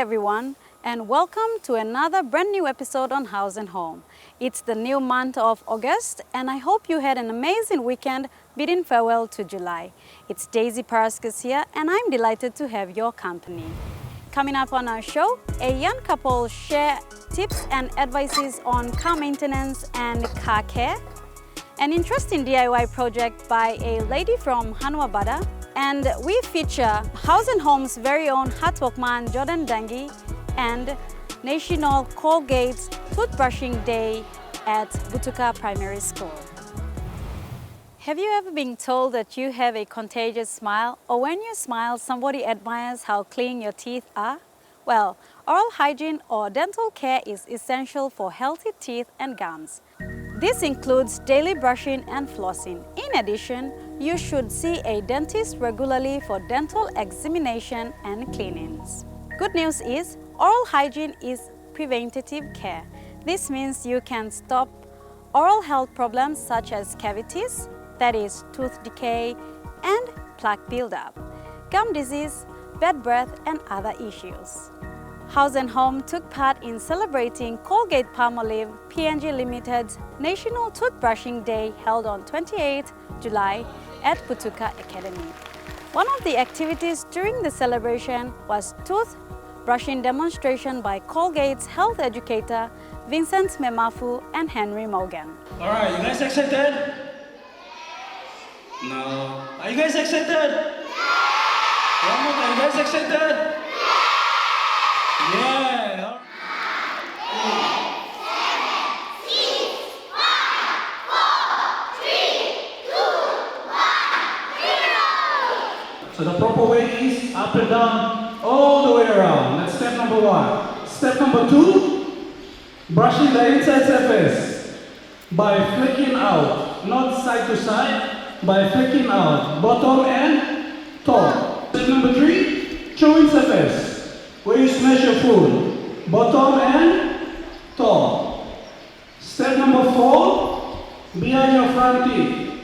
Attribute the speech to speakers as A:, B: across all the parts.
A: everyone, and welcome to another brand new episode on House and Home. It's the new month of August, and I hope you had an amazing weekend bidding farewell to July. It's Daisy Paraskis here, and I'm delighted to have your company. Coming up on our show, a young couple share tips and advices on car maintenance and car care, an interesting DIY project by a lady from Hanwabada, and we feature House and Home's very own hard work man Jordan Dangi and National Colgate Toothbrushing Day at Butuka Primary School. Have you ever been told that you have a contagious smile, or when you smile somebody admires how clean your teeth are? Well, oral hygiene or dental care is essential for healthy teeth and gums. This includes daily brushing and flossing. In addition, you should see a dentist regularly for dental examination and cleanings. Good news is, oral hygiene is preventative care. This means you can stop oral health problems such as cavities, that is, tooth decay and plaque buildup, gum disease, bad breath, and other issues. House and Home took part in celebrating Colgate-Palmolive PNG Limited's National Toothbrushing Day held on 28 July at Butuka Academy. One of the activities during the celebration was toothbrushing demonstration by Colgate's health educator Vincent Memafu and Henry Morgan.
B: All right, you guys excited? No. Are you guys excited? One more time, you guys excited? Yeah. So the proper way is up and down, all the way around. That's step number one. Step number two, brushing the inside surface by flicking out, not side to side, by flicking out, bottom and top. Step number three, chewing surface, where you smash your food, bottom and top. Step number four, behind your front teeth.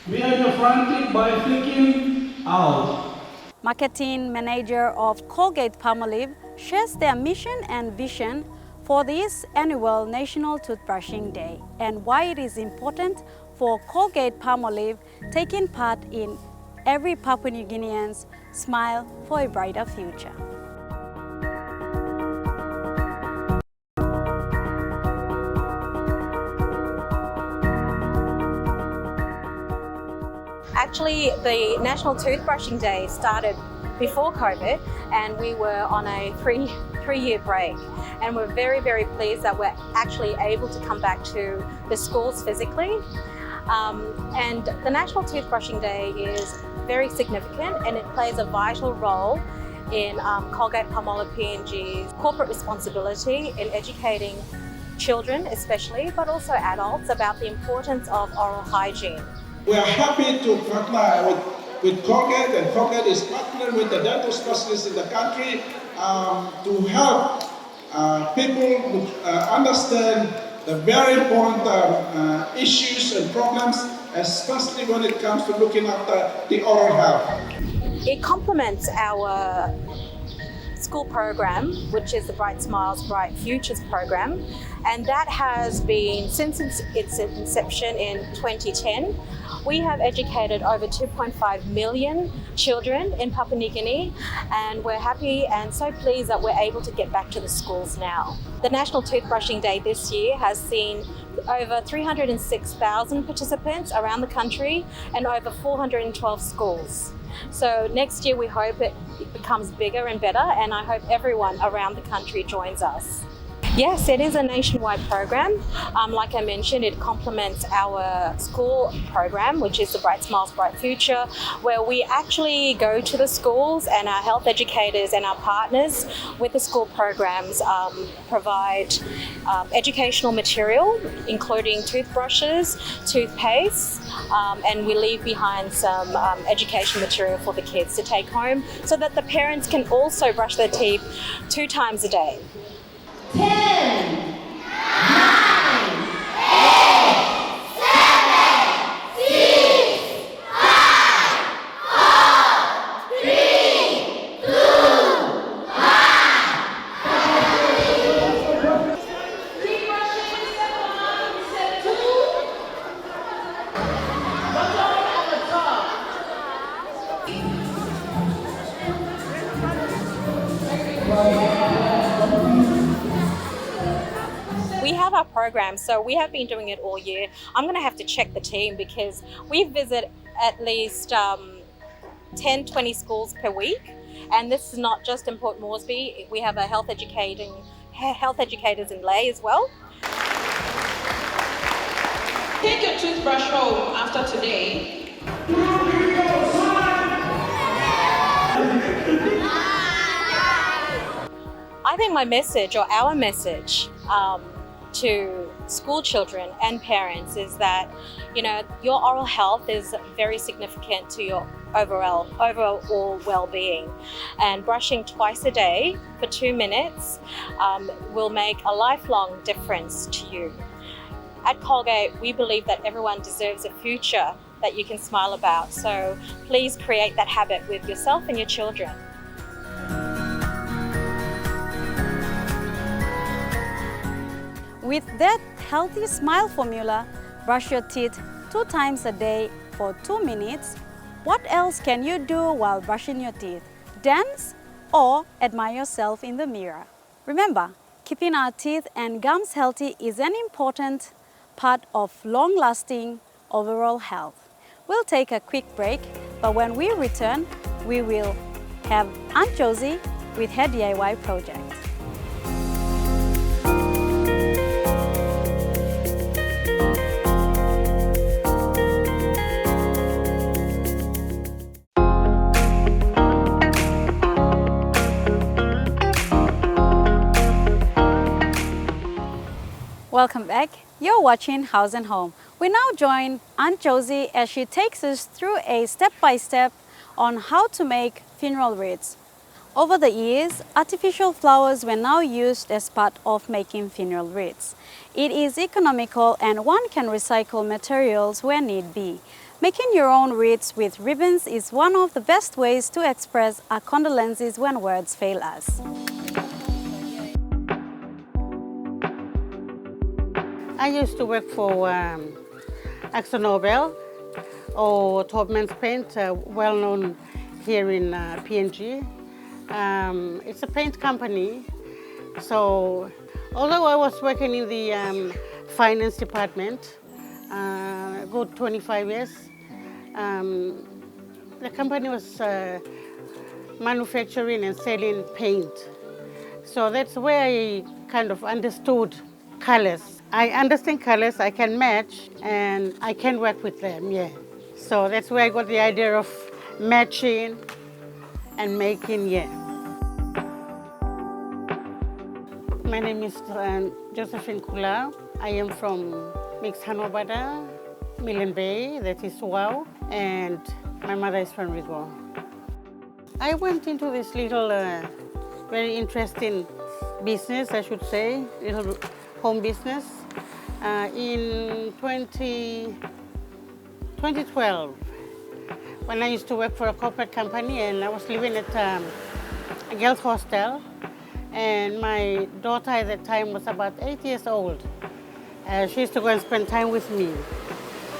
B: Behind your front teeth by flicking out.
A: Marketing manager of Colgate-Palmolive shares their mission and vision for this annual National Toothbrushing Day and why it is important for Colgate-Palmolive taking part in every Papua New Guinean's smile for a brighter future.
C: Actually, the National Toothbrushing Day started before COVID, and we were on a three-year break. And we're very, very pleased that we're actually able to come back to the schools physically. And the National Toothbrushing Day is very significant, and it plays a vital role in Colgate-Palmolive PNG's corporate responsibility in educating children especially, but also adults, about the importance of oral hygiene.
D: We are happy to partner with Colgate, and Colgate is partnering with the dental specialists in the country to help people understand the very important issues and problems, especially when it comes to looking after the oral health.
C: It complements our school program, which is the Bright Smiles, Bright Futures program, and that has been, since its inception in 2010, we have educated over 2.5 million children in Papua New Guinea, and we're happy and so pleased that we're able to get back to the schools now. The National Toothbrushing Day this year has seen over 306,000 participants around the country and over 412 schools. So next year we hope it becomes bigger and better, and I hope everyone around the country joins us. Yes, it is a nationwide program. Like I mentioned, it complements our school program, which is the Bright Smiles, Bright Future, where we actually go to the schools, and our health educators and our partners with the school programs provide educational material, including toothbrushes, toothpaste, and we leave behind some education material for the kids to take home so that the parents can also brush their teeth 2 times a day.
E: 10, 9, 8, 7, 6, 5, 4, 3, 2, 1.
C: of our program. So we have been doing it all year. I'm going to have to check the team because we visit at least 10, 20 schools per week. And this is not just in Port Moresby. We have a health educators in Lay as well.
F: Take your toothbrush home after today.
C: I think my message, or our message, to school children and parents is that, you know, your oral health is very significant to your overall well-being, and brushing twice a day for 2 minutes will make a lifelong difference to you. At Colgate, we believe that everyone deserves a future that you can smile about. So please create that habit with yourself and your children.
A: With that healthy smile formula, brush your teeth 2 times a day for 2 minutes. What else can you do while brushing your teeth? Dance or admire yourself in the mirror. Remember, keeping our teeth and gums healthy is an important part of long-lasting overall health. We'll take a quick break, but when we return, we will have Aunt Josie with her DIY project. Welcome back. You're watching House and Home. We now join Aunt Josie as she takes us through a step-by-step on how to make funeral wreaths. Over the years, artificial flowers were now used as part of making funeral wreaths. It is economical and one can recycle materials where need be. Making your own wreaths with ribbons is one of the best ways to express our condolences when words fail us.
G: I used to work for Axel Nobel or Taubman's Paint, well known here in PNG. It's a paint company. So although I was working in the finance department, good 25 years, the company was manufacturing and selling paint. So that's where I kind of understood colors. I understand colors, I can match, and I can work with them, yeah. So that's where I got the idea of matching and making, yeah. My name is Josephine Kula. I am from Mix Hanobada, Millen Bay, that is Wow, and my mother is from Rigo. I went into this little, very interesting business, I should say, little home business, in 2012, when I used to work for a corporate company and I was living at a girls' hostel, and my daughter at that time was about 8 years old. She used to go and spend time with me.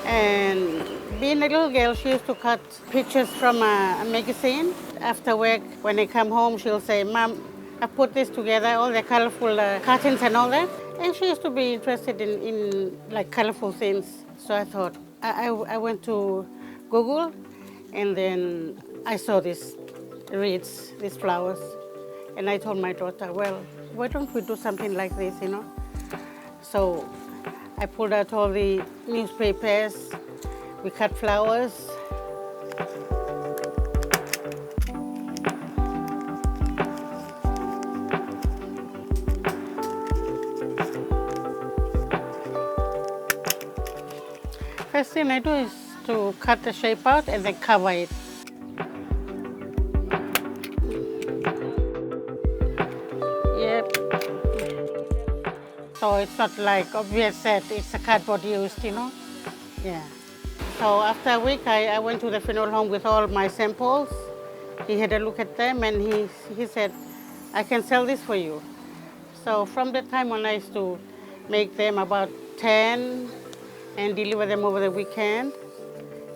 G: And being a little girl, she used to cut pictures from a magazine. After work, when I come home, she'll say, "Mom, I put this together, all the colorful curtains and all that." And she used to be interested in like colorful things. So I thought, I went to Google, and then I saw these wreaths, these flowers. And I told my daughter, well, why don't we do something like this, you know? So I pulled out all the newspapers, we cut flowers. First thing I do is to cut the shape out and then cover it. Yep. So it's not like obvious that it's a cardboard used, you know? Yeah. So after a week, I went to the funeral home with all my samples. He had a look at them and he said, I can sell this for you. So from that time on, I used to make them about 10 and deliver them over the weekend.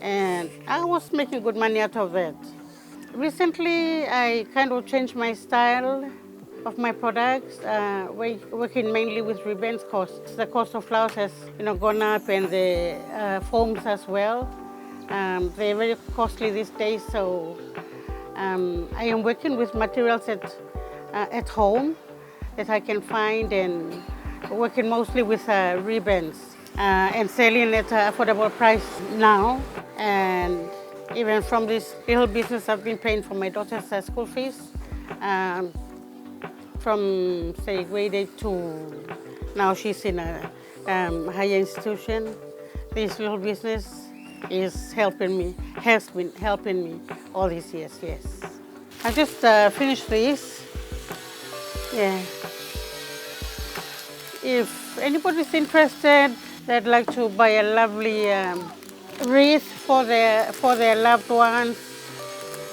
G: And I was making good money out of that. Recently, I kind of changed my style. of my products, working mainly with ribbons costs. The cost of flowers has gone up, and the foams as well. They're very costly these days, so I am working with materials at home that I can find, and working mostly with ribbons and selling at an affordable price now. And even from this little business, I've been paying for my daughter's school fees. From say grade 8 to now she's in a higher institution. This little business is helping me, has been helping me all these years, yes. I just finished this, yeah. If anybody's interested, they'd like to buy a lovely wreath for their loved ones,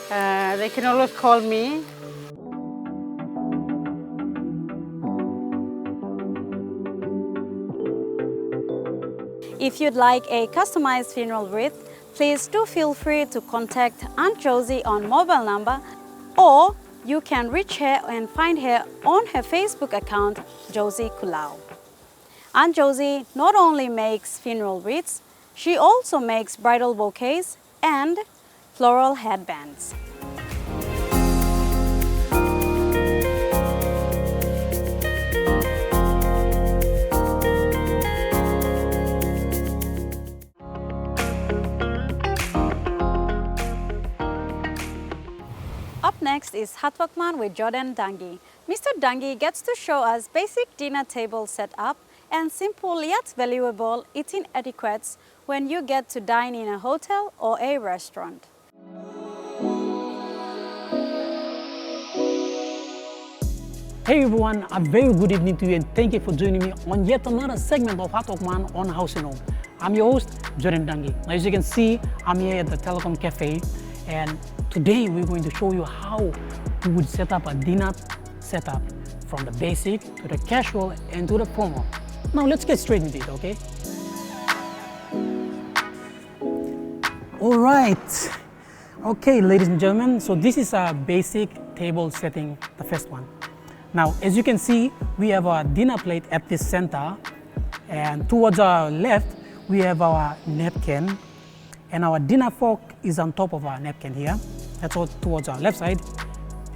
G: they can always call me.
A: If you'd like a customized funeral wreath, please do feel free to contact Aunt Josie on mobile number, or you can reach her and find her on her Facebook account, Josie Kulau. Aunt Josie not only makes funeral wreaths, she also makes bridal bouquets and floral headbands. Up next is Hatwakman with Jordan Dangi. Mr. Dangi gets to show us basic dinner table setup and simple yet valuable eating etiquettes when you get to dine in a hotel or a restaurant.
H: Hey everyone, a very good evening to you, and thank you for joining me on yet another segment of Hatwakman on House and Home. I'm your host, Jordan Dangi. Now, as you can see, I'm here at the Telecom Cafe, and today we're going to show you how we would set up a dinner setup from the basic to the casual and to the formal. Now let's get straight into it, okay? All right. Okay, ladies and gentlemen, so this is a basic table setting, the first one. Now, as you can see, we have our dinner plate at the center, and towards our left, we have our napkin, and our dinner fork is on top of our napkin here. That's all towards our left side.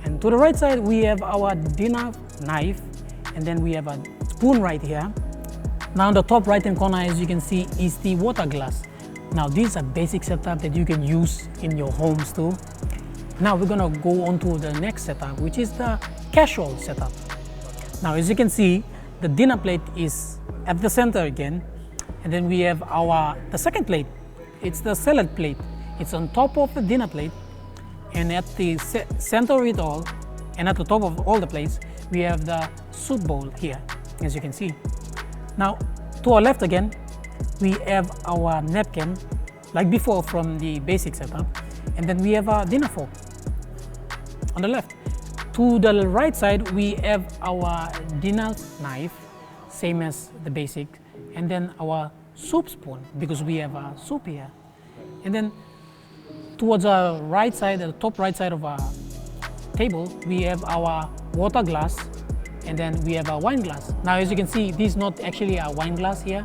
H: And to the right side, we have our dinner knife, and then we have a spoon right here. Now, in the top right-hand corner, as you can see, is the water glass. Now, this is a basic setup that you can use in your homes too. Now, we're gonna go on to the next setup, which is the casual setup. Now, as you can see, the dinner plate is at the center again, and then we have the second plate. It's the salad plate. It's on top of the dinner plate, and at the center of it all, and at the top of all the plates, we have the soup bowl here, as you can see. Now, to our left again, we have our napkin, like before from the basic setup, and then we have our dinner fork on the left. To the right side, we have our dinner knife, same as the basic, and then our soup spoon, because we have a soup here. And then towards our right side, the top right side of our table, we have our water glass, and then we have a wine glass. Now, as you can see, this is not actually a wine glass here,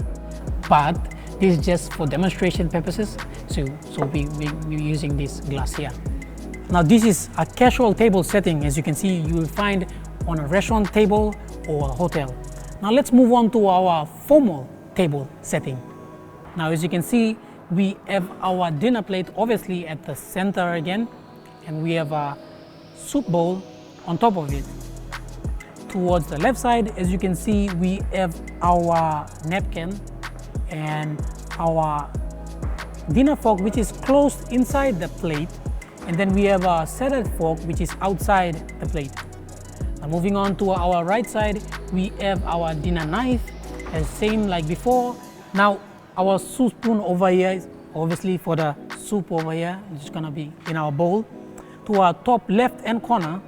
H: but this is just for demonstration purposes. So we're using this glass here. Now, this is a casual table setting. As you can see, you will find on a restaurant table or a hotel. Now, let's move on to our formal table setting. Now, as you can see, we have our dinner plate obviously at the center again, and we have a soup bowl on top of it. Towards the left side, as you can see, we have our napkin and our dinner fork, which is closed inside the plate, and then we have a salad fork, which is outside the plate. Now, moving on to our right side, we have our dinner knife, as same like before. Now, our soup spoon over here is obviously for the soup over here. It's gonna be in our bowl. To our top left hand corner,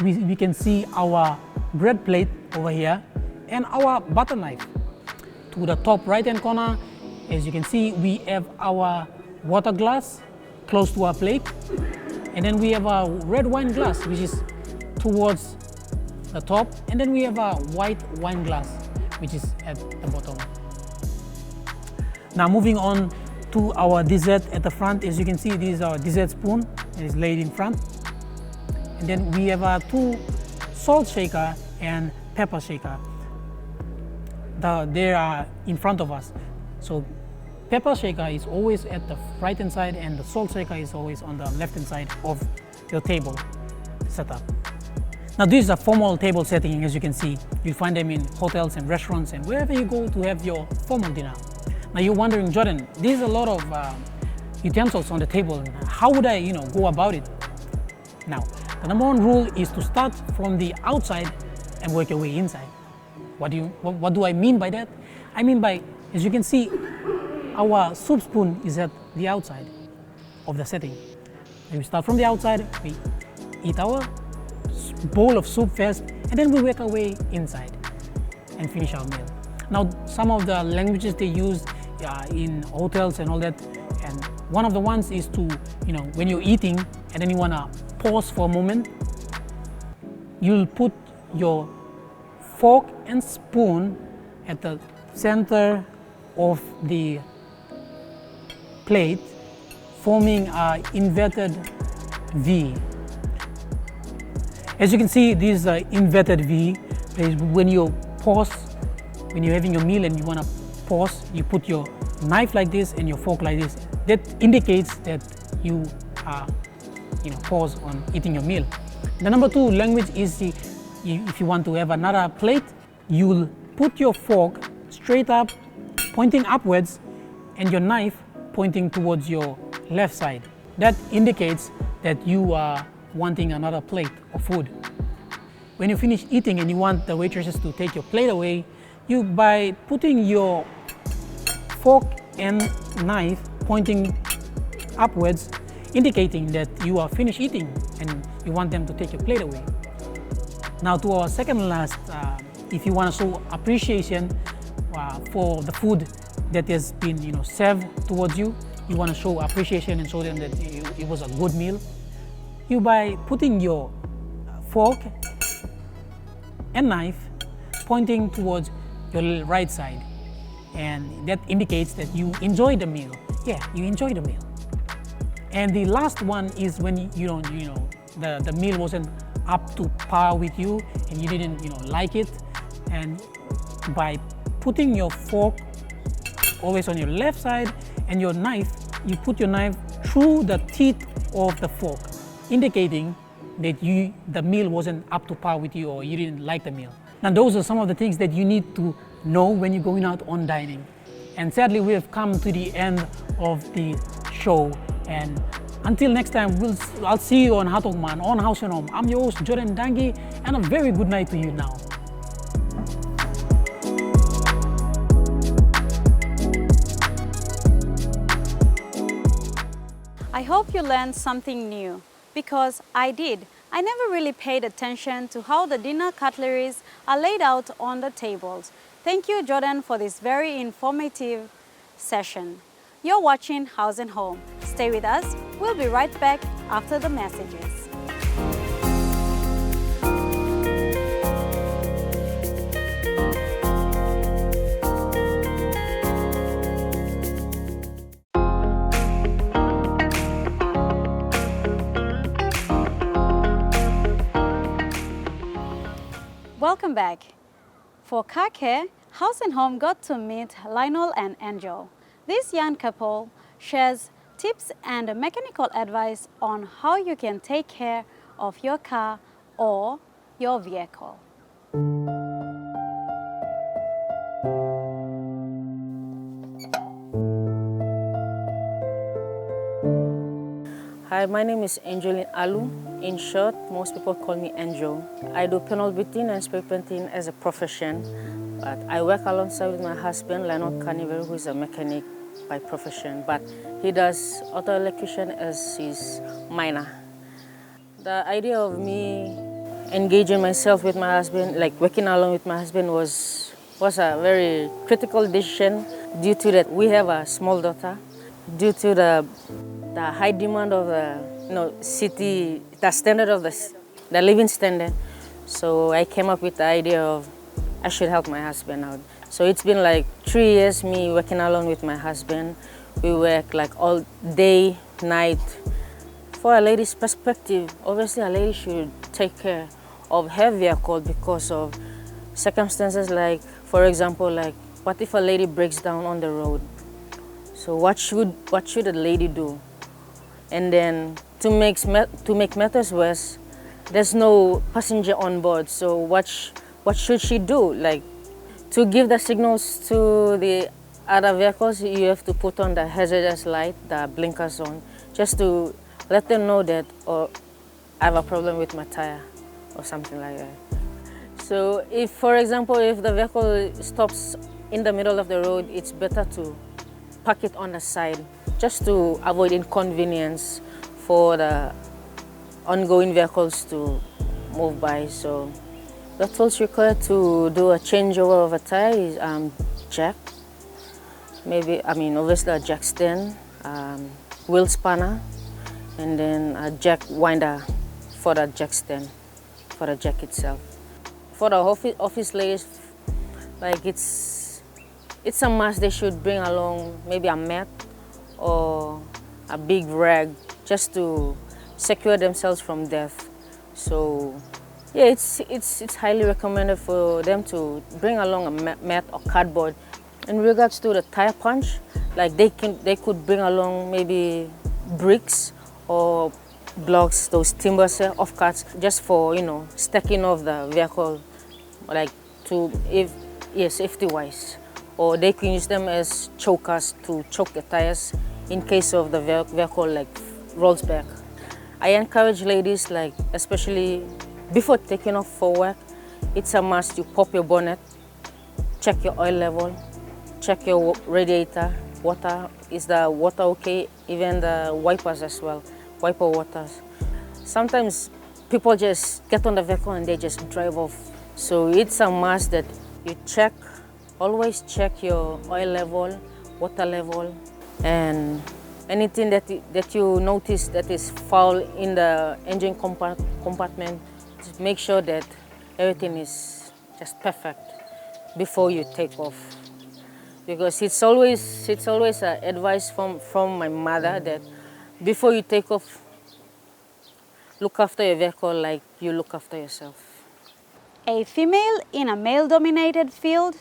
H: we can see our bread plate over here and our butter knife. To the top right hand corner, as you can see, we have our water glass close to our plate, and then we have a red wine glass, which is towards the top, and then we have a white wine glass, which is at the bottom. Now moving on to our dessert at the front. As you can see, this is our dessert spoon. It is laid in front. And then we have 2 salt shaker and pepper shaker. They are in front of us. So pepper shaker is always at the right hand side and the salt shaker is always on the left hand side of your table setup. Now this is a formal table setting. As you can see, you'll find them in hotels and restaurants and wherever you go to have your formal dinner. Now you're wondering, Jordan, there's a lot of utensils on the table. How would I go about it? Now, the number 1 rule is to start from the outside and work your way inside. What do I mean by that? I mean by, as you can see, our soup spoon is at the outside of the setting. And we start from the outside, we eat our bowl of soup first, and then we work our way inside and finish our meal. Now, some of the languages they use in hotels and all that, and one of the ones is to, when you're eating and then you want to pause for a moment, you'll put your fork and spoon at the center of the plate, forming an inverted V. As you can see, this is an inverted V. When you pause, when you're having your meal and you want to pause, you put your knife like this and your fork like this. That indicates that you are, pause on eating your meal. The number 2 language is if you want to have another plate, you'll put your fork straight up, pointing upwards, and your knife pointing towards your left side. That indicates that you are wanting another plate of food. When you finish eating and you want the waitresses to take your plate away, by putting your fork and knife pointing upwards, indicating that you are finished eating and you want them to take your plate away. Now to our second and last, if you want to show appreciation for the food that has been served towards you, you want to show appreciation and show them that it was a good meal, by putting your fork and knife pointing towards your right side, and that indicates that you enjoyed the meal. Yeah, you enjoyed the meal. And the last one is when the meal wasn't up to par with you and you didn't like it, and by putting your fork always on your left side and your knife, you put your knife through the teeth of the fork, indicating that the meal wasn't up to par with you or you didn't like the meal. Now those are some of the things that you need to know when you're going out on dining. And sadly, we have come to the end of the show. And until next time, I'll see you on Hatokman, on Haus and Home. I'm your host, Jordan Dangi, and a very good night to you now.
A: I hope you learned something new, because I did. I never really paid attention to how the dinner cutleries are laid out on the tables. Thank you, Jordan, for this very informative session. You're watching Haus and Home. Stay with us. We'll be right back after the messages. Welcome back. For car care, Haus and Home got to meet Lionel and Angel. This young couple shares tips and mechanical advice on how you can take care of your car or your vehicle.
I: Hi, my name is Angeline Alu. In short, most people call me Angel. I do panel beating and spray painting as a profession, but I work alongside with my husband, Lionel Carnival, who is a mechanic by profession, but he does auto electrician as his minor. The idea of me engaging myself with my husband, like working along with my husband, was a very critical decision due to that we have a small daughter, due to the high demand of the city, the standard of the living standard. So I came up with the idea of I should help my husband out. So it's been like 3 years me working alone with my husband. We work like all day, night. For a lady's perspective, obviously a lady should take care of her vehicle because of circumstances like, for example, like what if a lady breaks down on the road? So what should a lady do? And then to make matters worse, there's no passenger on board. So what should she do? Like to give the signals to the other vehicles, you have to put on the hazardous light, the blinkers on, just to let them know that I have a problem with my tire or something like that. So if, for example, if the vehicle stops in the middle of the road, it's better to park it on the side just to avoid inconvenience for the ongoing vehicles to move by. So the tools required to do a changeover of a tire is jack, obviously a jack stand, wheel spanner, and then a jack winder for the jack stand, for the jack itself. For the office ladies, like it's a must. They should bring along maybe a mat or a big rag just to secure themselves from death. So yeah, it's highly recommended for them to bring along a mat or cardboard. In regards to the tire punch, like they could bring along maybe bricks or blocks, those timbers, offcuts, just for stacking of the vehicle, like safety wise. Or they can use them as chokers to choke the tires in case of the vehicle like rolls back. I encourage ladies, like especially before taking off for work, it's a must you pop your bonnet, check your oil level, check your radiator, water, is the water okay, even the wipers as well, wiper waters. Sometimes people just get on the vehicle and they just drive off. So it's a must that you always check your oil level, water level, and anything that you notice that is foul in the engine compartment, just make sure that everything is just perfect before you take off. Because it's always advice from my mother that before you take off, look after your vehicle like you look after yourself.
A: A female in a male-dominated field?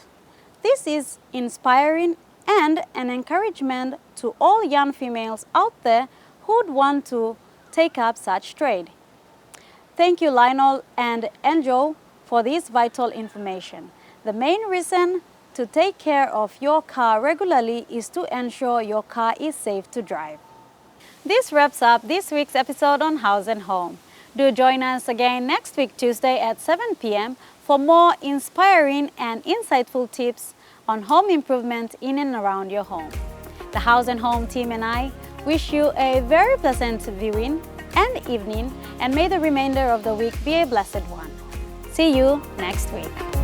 A: This is inspiring and an encouragement to all young females out there who'd want to take up such trade. Thank you, Lionel and Angel, for this vital information. The main reason to take care of your car regularly is to ensure your car is safe to drive. This wraps up this week's episode on House and Home. Do join us again next week, Tuesday at 7 p.m. for more inspiring and insightful tips on home improvement in and around your home. The House and Home team and I wish you a very pleasant viewing and evening, and may the remainder of the week be a blessed one. See you next week.